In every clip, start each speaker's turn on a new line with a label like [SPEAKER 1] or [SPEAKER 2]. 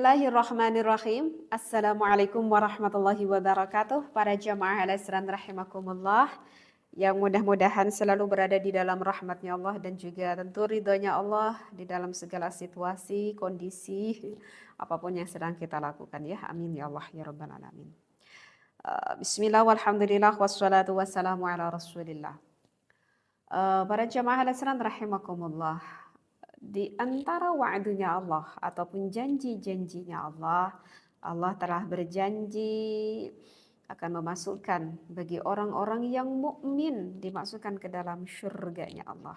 [SPEAKER 1] Bismillahirrahmanirrahim. Assalamualaikum warahmatullahi wabarakatuh. Para jamaah al-Isran rahimakumullah, yang mudah-mudahan selalu berada di dalam rahmatnya Allah dan juga tentu ridhonya Allah di dalam segala situasi, kondisi, apapun yang sedang kita lakukan ya. Amin ya Allah ya Rabbal Alamin. Bismillah walhamdulillah wassalatu wassalamu ala rasulillah. Para jamaah al-Isran rahimakumullah, di antara wa'dunya Allah ataupun janji-janjinya Allah, Allah telah berjanji akan memasukkan bagi orang-orang yang mukmin dimasukkan ke dalam syurganya Allah.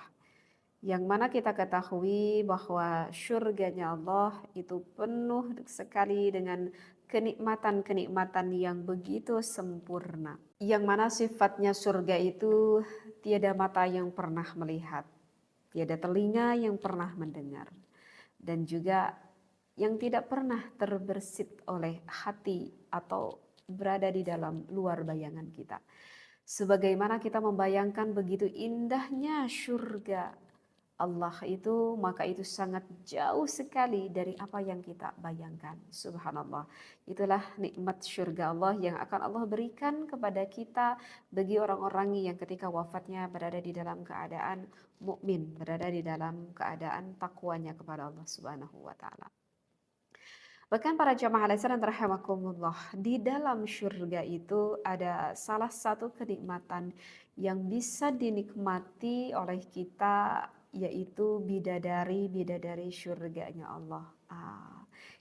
[SPEAKER 1] Yang mana kita ketahui bahwa syurganya Allah itu penuh sekali dengan kenikmatan-kenikmatan yang begitu sempurna. Yang mana sifatnya surga itu tiada mata yang pernah melihat, tiada telinga yang pernah mendengar, dan juga yang tidak pernah terbersit oleh hati atau berada di dalam luar bayangan kita. Sebagaimana kita membayangkan begitu indahnya surga Allah itu, maka itu sangat jauh sekali dari apa yang kita bayangkan. Subhanallah. Itulah nikmat surga Allah yang akan Allah berikan kepada kita bagi orang-orang yang ketika wafatnya berada di dalam keadaan mukmin, berada di dalam keadaan takwanya kepada Allah Subhanahu wa taala. Bahkan para jamaah al-Islam rahimakumullah, di dalam surga itu ada salah satu kenikmatan yang bisa dinikmati oleh kita, yaitu bidadari surganya Allah.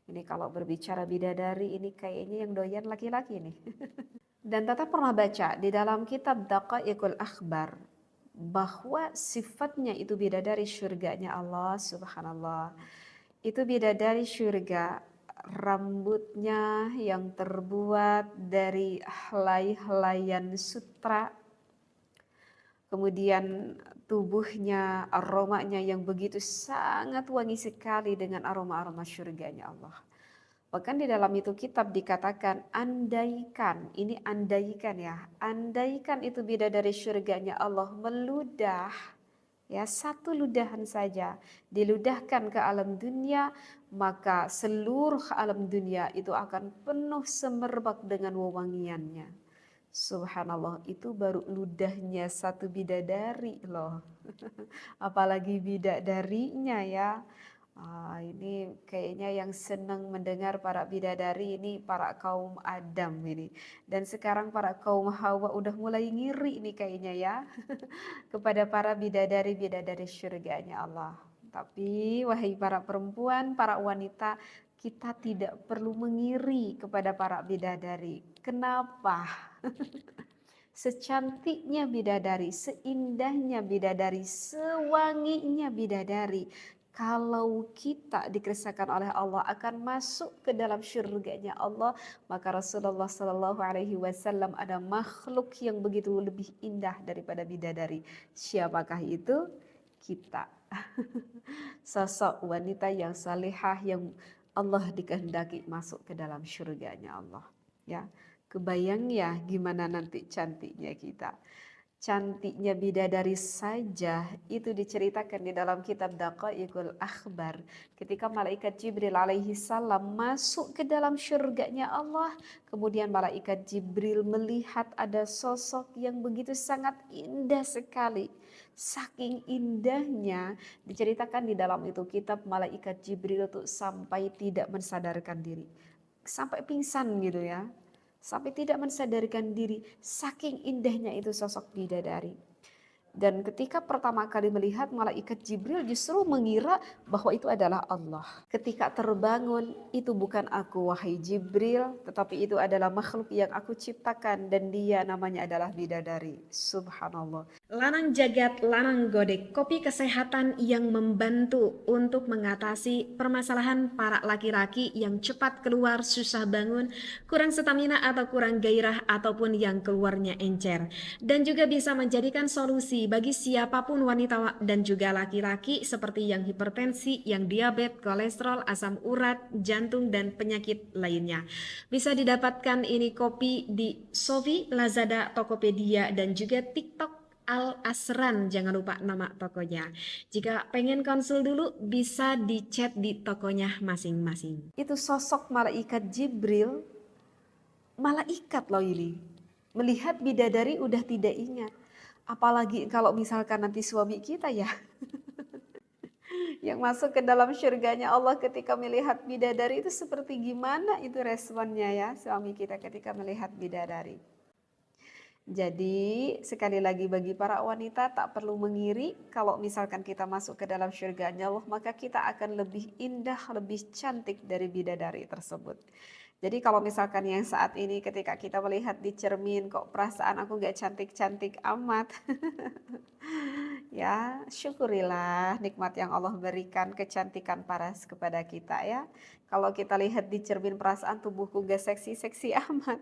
[SPEAKER 1] Ini kalau berbicara bidadari ini kayaknya yang doyan laki-laki nih. Dan Tata pernah baca di dalam kitab Daqaiqul Akhbar bahwa sifatnya itu bidadari surganya Allah, subhanallah. Itu bidadari surga, rambutnya yang terbuat dari helai-helaian sutra, kemudian tubuhnya, aromanya yang begitu sangat wangi sekali dengan aroma-aroma surganya Allah. Bahkan di dalam itu kitab dikatakan andaikan, ini andaikan ya, andaikan itu bidadari surganya Allah meludah, ya satu ludahan saja diludahkan ke alam dunia, maka seluruh alam dunia itu akan penuh semerbak dengan wewangiannya. Subhanallah, itu baru ludahnya satu bidadari loh. Apalagi bidadarinya ya. Ini kayaknya yang senang mendengar para bidadari ini para kaum Adam ini. Dan sekarang para kaum Hawa udah mulai ngiri nih kayaknya ya. Kepada para bidadari-bidadari surganya Allah. Tapi wahai para perempuan, para wanita, kita tidak perlu mengiri kepada para bidadari. Kenapa? Secantiknya bidadari, seindahnya bidadari, sewanginya bidadari, kalau kita dikersakakan oleh Allah akan masuk ke dalam syurganya Allah, maka Rasulullah Shallallahu Alaihi Wasallam ada makhluk yang begitu lebih indah daripada bidadari. Siapakah itu? Kita. Sosok wanita yang salihah yang Allah dikehendaki masuk ke dalam syurganya Allah. Ya, kebayang ya gimana nanti cantiknya kita. Cantiknya bidadari saja itu diceritakan di dalam kitab Daqaiqul Akhbar. Ketika malaikat Jibril alaihi salam masuk ke dalam syurganya Allah, kemudian malaikat Jibril melihat ada sosok yang begitu sangat indah sekali. Saking indahnya diceritakan di dalam itu kitab, malaikat Jibril tuh sampai tidak mensadarkan diri, sampai pingsan gitu ya, sampai tidak mensadarkan diri, saking indahnya itu sosok bidadari. Dan ketika pertama kali melihat, malaikat Jibril justru mengira bahwa itu adalah Allah. Ketika terbangun, itu bukan aku wahai Jibril, tetapi itu adalah makhluk yang aku ciptakan dan dia namanya adalah bidadari. Subhanallah. Lanang Jagat, Lanang Godek, kopi kesehatan yang membantu untuk mengatasi permasalahan para laki-laki yang cepat keluar, susah bangun, kurang stamina atau kurang gairah ataupun yang keluarnya encer. Dan juga bisa menjadikan solusi bagi siapapun wanita dan juga laki-laki seperti yang hipertensi, yang diabetes, kolesterol, asam urat, jantung dan penyakit lainnya. Bisa didapatkan ini kopi di Shopee, Lazada, Tokopedia dan juga TikTok Al Asran, jangan lupa nama tokonya. Jika pengen konsul dulu bisa di-chat di tokonya masing-masing. Itu sosok malaikat Jibril, malaikat loh ini. Melihat bidadari udah tidak ingat. Apalagi kalau misalkan nanti suami kita ya, yang masuk ke dalam syurganya Allah ketika melihat bidadari itu seperti gimana itu responnya ya suami kita ketika melihat bidadari. Jadi sekali lagi bagi para wanita tak perlu mengiri kalau misalkan kita masuk ke dalam syurganya Allah maka kita akan lebih indah, lebih cantik dari bidadari tersebut. Jadi kalau misalkan yang saat ini ketika kita melihat di cermin kok perasaan aku gak cantik-cantik amat. Ya, syukurilah nikmat yang Allah berikan kecantikan paras kepada kita ya. Kalau kita lihat di cermin perasaan tubuhku gak seksi-seksi amat.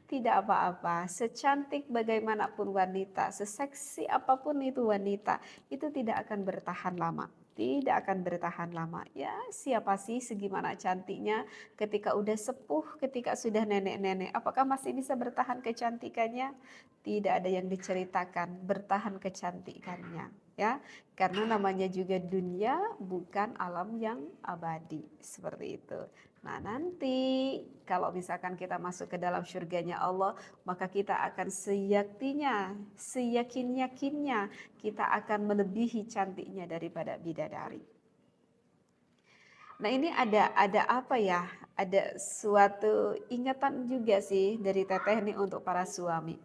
[SPEAKER 1] Tidak apa-apa, secantik bagaimanapun wanita, seseksi apapun itu wanita, itu tidak akan bertahan lama. Tidak akan bertahan lama. Ya, siapa sih segimana cantiknya ketika udah sepuh, ketika sudah nenek-nenek, apakah masih bisa bertahan kecantikannya? Tidak ada yang diceritakan bertahan kecantikannya, ya. Karena namanya juga dunia bukan alam yang abadi, seperti itu. Nah, nanti kalau misalkan kita masuk ke dalam syurganya Allah, maka kita akan seyakin-yakinnya kita akan melebihi cantiknya daripada bidadari. Nah, ini ada apa ya? Ada suatu ingatan juga sih dari Teteh nih untuk para suami.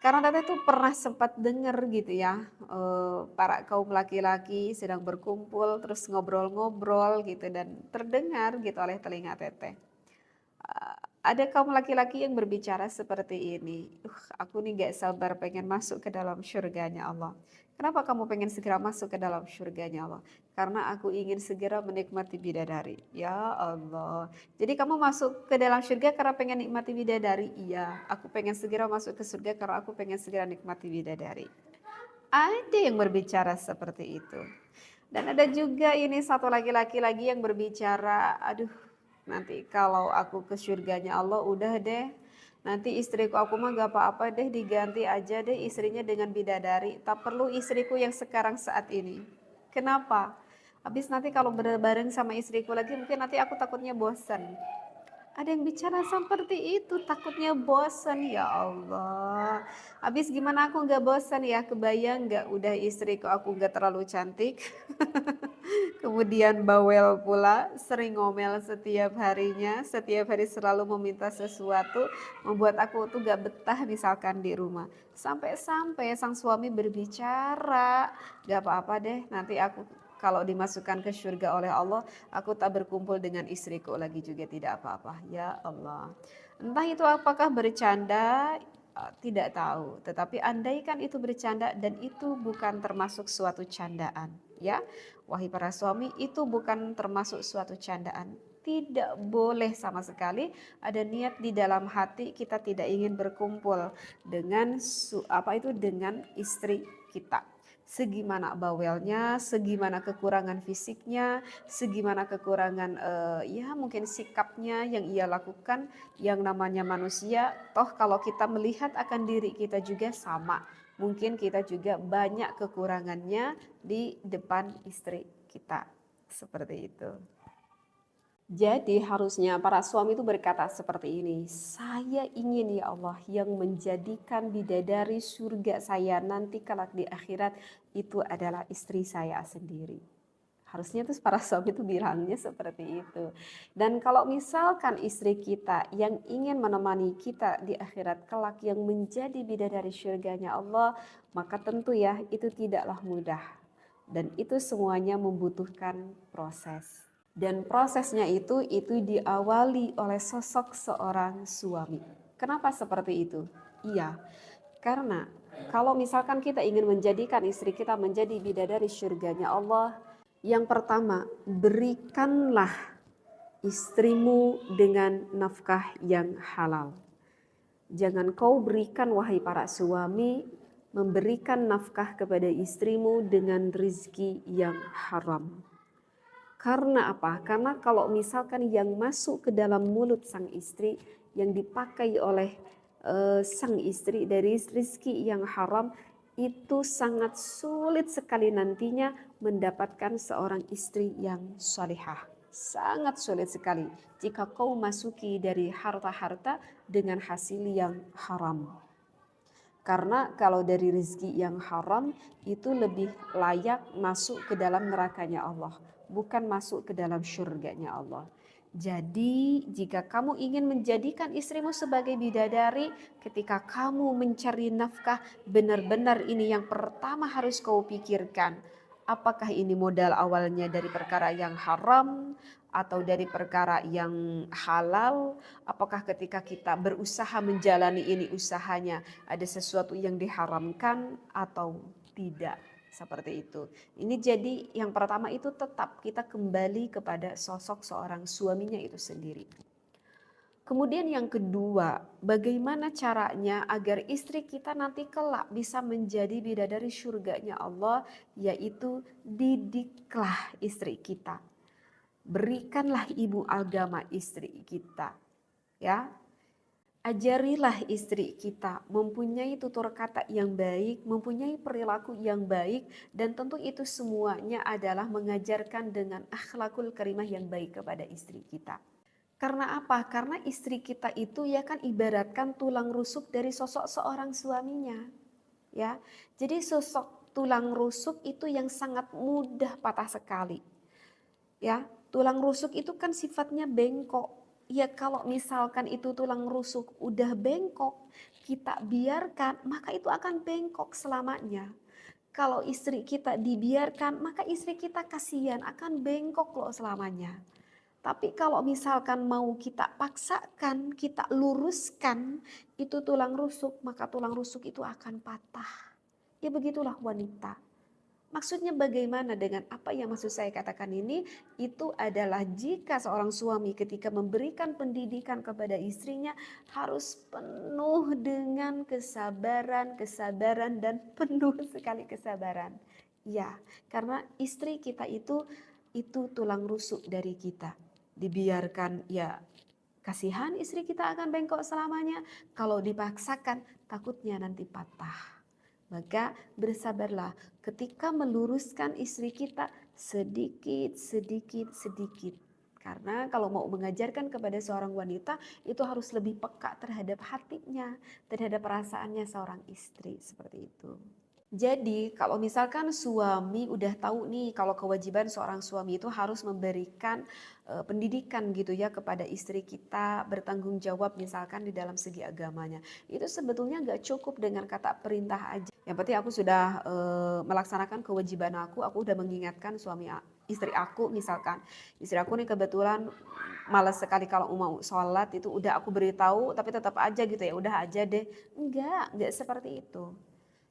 [SPEAKER 1] Karena Teteh tuh pernah sempat dengar gitu ya, para kaum laki-laki sedang berkumpul terus ngobrol-ngobrol gitu dan terdengar gitu oleh telinga Teteh. Ada kaum laki-laki yang berbicara seperti ini, aku nih gak sabar pengen masuk ke dalam syurganya Allah. Kenapa kamu pengen segera masuk ke dalam syurganya Allah? Karena aku ingin segera menikmati bidadari. Ya Allah. Jadi kamu masuk ke dalam syurga karena pengen nikmati bidadari? Iya, aku pengen segera masuk ke surga karena aku pengen segera nikmati bidadari. Ada yang berbicara seperti itu. Dan ada juga ini satu laki-laki lagi yang berbicara, aduh nanti kalau aku ke surganya Allah udah deh. Nanti istriku aku mah gak apa-apa deh diganti aja deh istrinya dengan bidadari. Tak perlu istriku yang sekarang saat ini. Kenapa? Habis nanti kalau bareng sama istriku lagi mungkin nanti aku takutnya bosan. Ada yang bicara seperti itu, takutnya bosan ya Allah. Habis gimana aku nggak bosan ya, kebayang nggak udah istriku aku nggak terlalu cantik. Kemudian bawel pula, sering ngomel setiap harinya, setiap hari selalu meminta sesuatu, membuat aku tuh gak betah misalkan di rumah. Sampai-sampai sang suami berbicara, gak apa-apa deh nanti aku kalau dimasukkan ke surga oleh Allah, aku tak berkumpul dengan istriku lagi juga tidak apa-apa. Ya Allah. Entah itu apakah bercanda, tidak tahu. Tetapi andaikan itu bercanda dan itu bukan termasuk suatu candaan. Ya, wahai para suami, itu bukan termasuk suatu candaan. Tidak boleh sama sekali ada niat di dalam hati kita tidak ingin berkumpul dengan dengan istri kita. Segimana bawelnya, segimana kekurangan fisiknya, segimana kekurangan ya mungkin sikapnya yang ia lakukan, yang namanya manusia. Toh kalau kita melihat akan diri kita juga sama. Mungkin kita juga banyak kekurangannya di depan istri kita. Seperti itu. Jadi harusnya para suami itu berkata seperti ini, saya ingin ya Allah yang menjadikan bidadari surga saya nanti kelak di akhirat itu adalah istri saya sendiri. Harusnya tuh para suami itu bilangnya seperti itu. Dan kalau misalkan istri kita yang ingin menemani kita di akhirat kelak yang menjadi bidadari surganya Allah, maka tentu ya itu tidaklah mudah. Dan itu semuanya membutuhkan proses. Dan prosesnya itu diawali oleh sosok seorang suami. Kenapa seperti itu? Iya, karena kalau misalkan kita ingin menjadikan istri kita menjadi bidadari surganya Allah, yang pertama, berikanlah istrimu dengan nafkah yang halal. Jangan kau berikan wahai para suami, memberikan nafkah kepada istrimu dengan rizki yang haram. Karena apa? Karena kalau misalkan yang masuk ke dalam mulut sang istri, yang dipakai oleh sang istri dari rizki yang haram, itu sangat sulit sekali nantinya mendapatkan seorang istri yang salihah. Sangat sulit sekali jika kau masuki dari harta-harta dengan hasil yang haram. Karena kalau dari rezeki yang haram itu lebih layak masuk ke dalam nerakanya Allah, bukan masuk ke dalam syurganya Allah. Jadi jika kamu ingin menjadikan istrimu sebagai bidadari, ketika kamu mencari nafkah, benar-benar ini yang pertama harus kau pikirkan. Apakah ini modal awalnya dari perkara yang haram atau dari perkara yang halal? Apakah ketika kita berusaha menjalani ini usahanya ada sesuatu yang diharamkan atau tidak? Seperti itu. Ini jadi yang pertama itu tetap kita kembali kepada sosok seorang suaminya itu sendiri. Kemudian yang kedua, bagaimana caranya agar istri kita nanti kelak bisa menjadi bidadari syurganya Allah, yaitu didiklah istri kita. Berikanlah ibu agama istri kita. Ya, ajarilah istri kita mempunyai tutur kata yang baik, mempunyai perilaku yang baik, dan tentu itu semuanya adalah mengajarkan dengan akhlakul karimah yang baik kepada istri kita. Karena apa? Karena istri kita itu ya kan ibaratkan tulang rusuk dari sosok seorang suaminya. Ya, jadi sosok tulang rusuk itu yang sangat mudah patah sekali. Ya, tulang rusuk itu kan sifatnya bengkok. Ya kalau misalkan itu tulang rusuk udah bengkok, kita biarkan, maka itu akan bengkok selamanya. Kalau istri kita dibiarkan, maka istri kita kasihan akan bengkok loh selamanya. Tapi kalau misalkan mau kita paksakan, kita luruskan itu tulang rusuk, maka tulang rusuk itu akan patah. Ya begitulah wanita. Maksudnya bagaimana dengan apa yang maksud saya katakan ini? Itu adalah jika seorang suami ketika memberikan pendidikan kepada istrinya harus penuh dengan kesabaran dan penuh sekali kesabaran. Ya, karena istri kita itu tulang rusuk dari kita. Dibiarkan ya kasihan istri kita akan bengkok selamanya. Kalau dipaksakan takutnya nanti patah. Maka bersabarlah ketika meluruskan istri kita sedikit. Karena kalau mau mengajarkan kepada seorang wanita itu harus lebih peka terhadap hatinya, terhadap perasaannya seorang istri seperti itu. Jadi kalau misalkan suami udah tahu nih kalau kewajiban seorang suami itu harus memberikan pendidikan gitu ya kepada istri kita, bertanggung jawab misalkan di dalam segi agamanya. Itu sebetulnya nggak cukup dengan kata perintah aja. Yang penting aku sudah melaksanakan kewajiban aku udah mengingatkan istri aku misalkan. Istri aku nih kebetulan malas sekali kalau mau sholat itu udah aku beritahu tapi tetap aja gitu ya udah aja deh. Enggak seperti itu.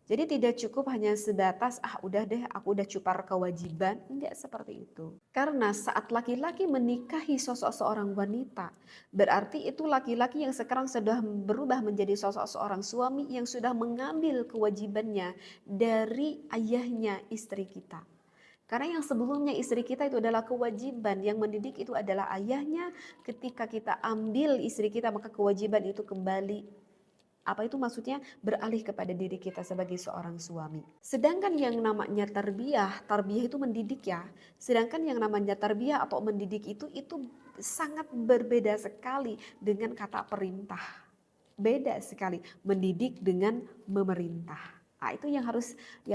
[SPEAKER 1] Jadi tidak cukup hanya sebatas udah deh aku udah cupar kewajiban, enggak seperti itu. Karena saat laki-laki menikahi sosok seorang wanita, berarti itu laki-laki yang sekarang sudah berubah menjadi sosok seorang suami yang sudah mengambil kewajibannya dari ayahnya istri kita. Karena yang sebelumnya istri kita itu adalah kewajiban, yang mendidik itu adalah ayahnya. Ketika kita ambil istri kita maka kewajiban itu kembali. Apa itu maksudnya? Beralih kepada diri kita sebagai seorang suami. Sedangkan yang namanya tarbiyah itu mendidik ya. Sedangkan yang namanya tarbiyah atau mendidik itu sangat berbeda sekali dengan kata perintah. Beda sekali mendidik dengan memerintah. Nah, itu yang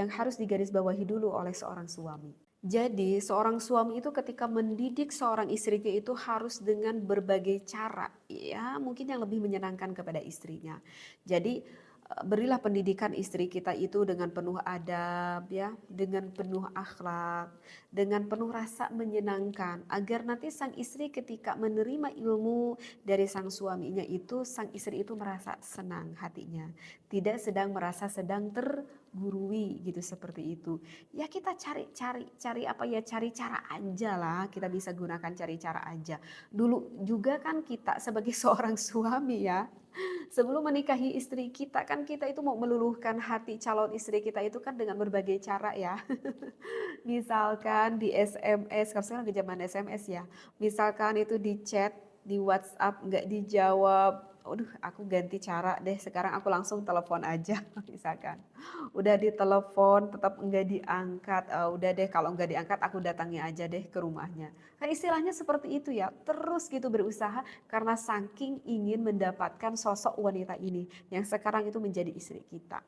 [SPEAKER 1] harus digarisbawahi dulu oleh seorang suami. Jadi seorang suami itu ketika mendidik seorang istrinya itu harus dengan berbagai cara ya mungkin yang lebih menyenangkan kepada istrinya. Jadi berilah pendidikan istri kita itu dengan penuh adab ya, dengan penuh akhlak, dengan penuh rasa menyenangkan agar nanti sang istri ketika menerima ilmu dari sang suaminya itu sang istri itu merasa senang hatinya, tidak merasa sedang tergurui gitu seperti itu. Ya kita cari cara aja lah, kita bisa gunakan cari cara aja. Dulu juga kan kita sebagai seorang suami ya, sebelum menikahi istri kita kan kita itu mau meluluhkan hati calon istri kita itu kan dengan berbagai cara ya. Misalkan di SMS, kalau sekarang di zaman SMS ya. Misalkan itu di chat, di WhatsApp nggak dijawab, aduh aku ganti cara deh, sekarang aku langsung telepon aja misalkan. Udah ditelepon tetap enggak diangkat, udah deh kalau enggak diangkat aku datangi aja deh ke rumahnya. Kan istilahnya seperti itu ya, terus gitu berusaha karena saking ingin mendapatkan sosok wanita ini yang sekarang itu menjadi istri kita.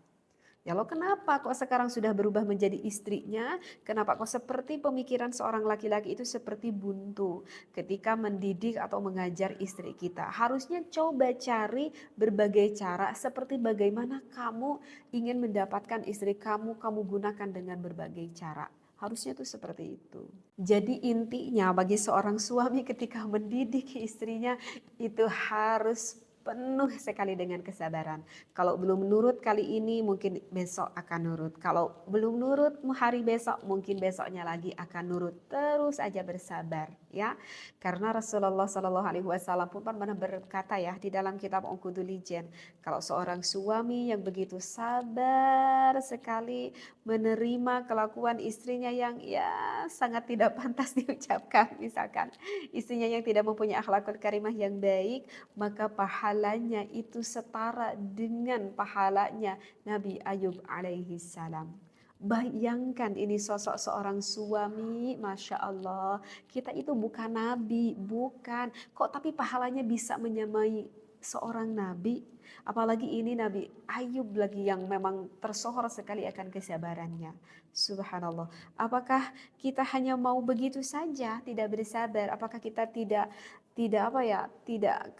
[SPEAKER 1] Ya lo kenapa kok sekarang sudah berubah menjadi istrinya? Kenapa kok seperti pemikiran seorang laki-laki itu seperti buntu ketika mendidik atau mengajar istri kita? Harusnya coba cari berbagai cara seperti bagaimana kamu ingin mendapatkan istri kamu, kamu gunakan dengan berbagai cara. Harusnya tuh seperti itu. Jadi intinya bagi seorang suami ketika mendidik istrinya itu harus penuh sekali dengan kesabaran. Kalau belum nurut kali ini mungkin besok akan nurut. Kalau belum nurut hari besok mungkin besoknya lagi akan nurut. Terus aja bersabar ya. Karena Rasulullah Shallallahu Alaihi Wasallam pun pernah berkata ya di dalam kitab Uqudul Jen, kalau seorang suami yang begitu sabar sekali menerima kelakuan istrinya yang ya sangat tidak pantas diucapkan, misalkan istrinya yang tidak mempunyai akhlakul karimah yang baik, maka pahalanya itu setara dengan pahalanya Nabi Ayub alaihi salam. Bayangkan ini sosok seorang suami, Masya Allah. Kita itu bukan nabi, bukan. Kok tapi pahalanya bisa menyamai seorang nabi? Apalagi ini Nabi Ayub lagi yang memang tersohor sekali akan kesabarannya. Subhanallah. Apakah kita hanya mau begitu saja, tidak bersabar? Apakah kita tidak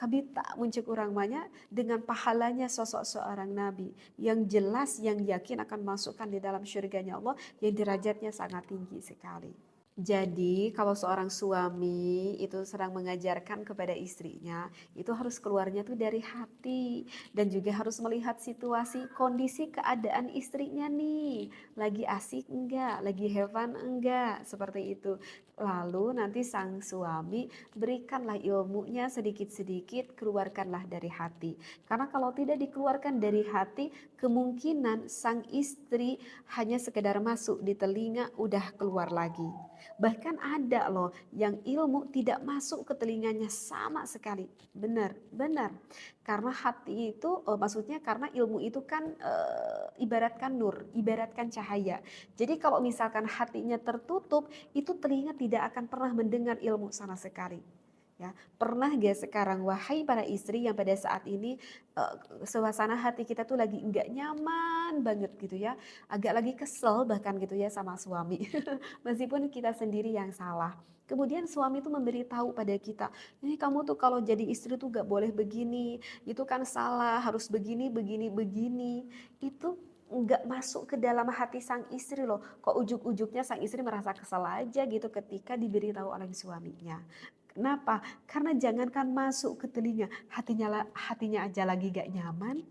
[SPEAKER 1] kami tak muncul orang banyak dengan pahalanya sosok seorang nabi yang jelas, yang yakin akan masukkan di dalam syurganya Allah yang derajatnya sangat tinggi sekali. Jadi kalau seorang suami itu sedang mengajarkan kepada istrinya, itu harus keluarnya tuh dari hati dan juga harus melihat situasi, kondisi, keadaan istrinya nih. Lagi asik enggak, lagi have fun enggak, seperti itu. Lalu nanti sang suami berikanlah ilmunya sedikit-sedikit, keluarkanlah dari hati. Karena kalau tidak dikeluarkan dari hati, kemungkinan sang istri hanya sekedar masuk di telinga udah keluar lagi. Bahkan ada loh yang ilmu tidak masuk ke telinganya sama sekali. Benar, benar. Karena hati itu, maksudnya karena ilmu itu kan ibaratkan nur, ibaratkan cahaya. Jadi kalau misalkan hatinya tertutup, itu telinga tidak akan pernah mendengar ilmu sama sekali. Ya, pernah gak sekarang wahai para istri yang pada saat ini suasana hati kita tuh lagi nggak nyaman banget gitu ya, agak lagi kesel bahkan gitu ya sama suami, meskipun kita sendiri yang salah. Kemudian suami tuh memberitahu pada kita, ini kamu tuh kalau jadi istri tuh gak boleh begini, itu kan salah, harus begini, begini, begini. Itu nggak masuk ke dalam hati sang istri loh. Kok ujuk-ujuknya sang istri merasa kesal aja gitu ketika diberitahu oleh suaminya. Kenapa? Karena jangankan masuk ke telinga, hatinya aja lagi gak nyaman.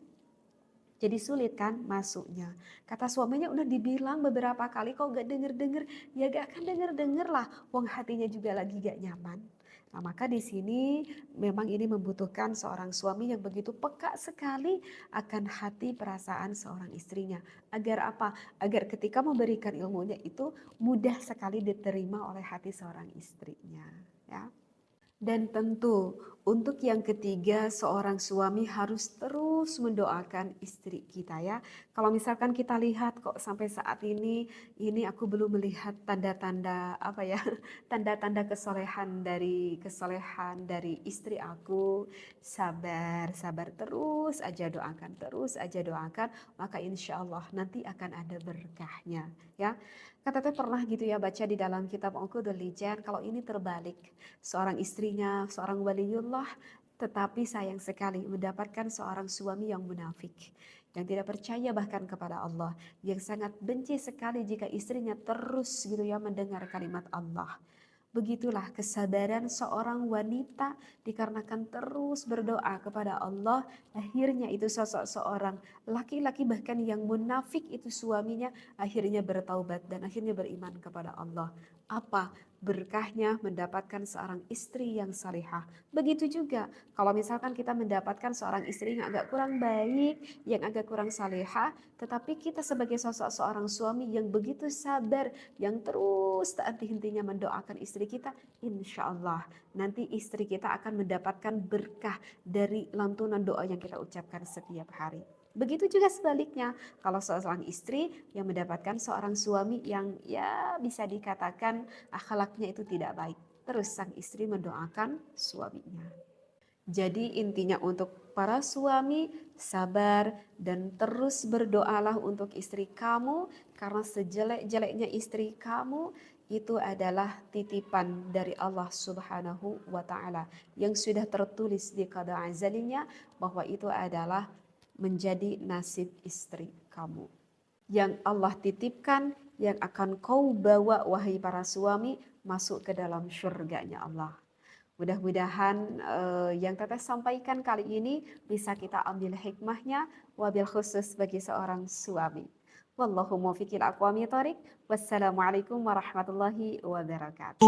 [SPEAKER 1] Jadi sulit kan masuknya. Kata suaminya udah dibilang beberapa kali kok gak denger-denger. Ya gak akan denger-denger lah. Wong hatinya juga lagi gak nyaman. Nah maka di sini memang ini membutuhkan seorang suami yang begitu peka sekali akan hati perasaan seorang istrinya. Agar apa? Agar ketika memberikan ilmunya itu mudah sekali diterima oleh hati seorang istrinya. Ya. Dan tentu untuk yang ketiga seorang suami harus terus mendoakan istri kita ya. Kalau misalkan kita lihat kok sampai saat ini aku belum melihat tanda-tanda apa ya, tanda-tanda kesolehan dari istri aku. Sabar, sabar terus aja doakan, maka insya Allah nanti akan ada berkahnya ya. Kata teh pernah gitu ya baca di dalam kitab Uqudul Jan kalau ini terbalik. Seorang istrinya, seorang waliullah, tetapi sayang sekali mendapatkan seorang suami yang munafik, yang tidak percaya bahkan kepada Allah, yang sangat benci sekali jika istrinya terus gitu ya mendengar kalimat Allah. Begitulah kesabaran seorang wanita dikarenakan terus berdoa kepada Allah, akhirnya itu sosok seorang laki-laki bahkan yang munafik itu suaminya akhirnya bertaubat dan akhirnya beriman kepada Allah. Apa? berkahnya mendapatkan seorang istri yang salihah. Begitu juga kalau misalkan kita mendapatkan seorang istri yang agak kurang baik, yang agak kurang salihah, tetapi kita sebagai sosok seorang suami yang begitu sabar, yang terus tak henti-hentinya mendoakan istri kita, insya Allah nanti istri kita akan mendapatkan berkah dari lantunan doa yang kita ucapkan setiap hari. Begitu juga sebaliknya, kalau seorang istri yang mendapatkan seorang suami yang ya bisa dikatakan akhlaknya itu tidak baik, terus sang istri mendoakan suaminya. Jadi intinya untuk para suami, sabar dan terus berdoalah untuk istri kamu, karena sejelek-jeleknya istri kamu itu adalah titipan dari Allah Subhanahu wa taala yang sudah tertulis di qada azalinya bahwa itu adalah menjadi nasib istri kamu yang Allah titipkan, yang akan kau bawa wahai para suami masuk ke dalam syurganya Allah. Mudah-mudahan yang Teteh sampaikan kali ini bisa kita ambil hikmahnya, wabil khusus bagi seorang suami. Wallahu muwaffiq ila aqwamit thoriq. Wassalamualaikum warahmatullahi wabarakatuh.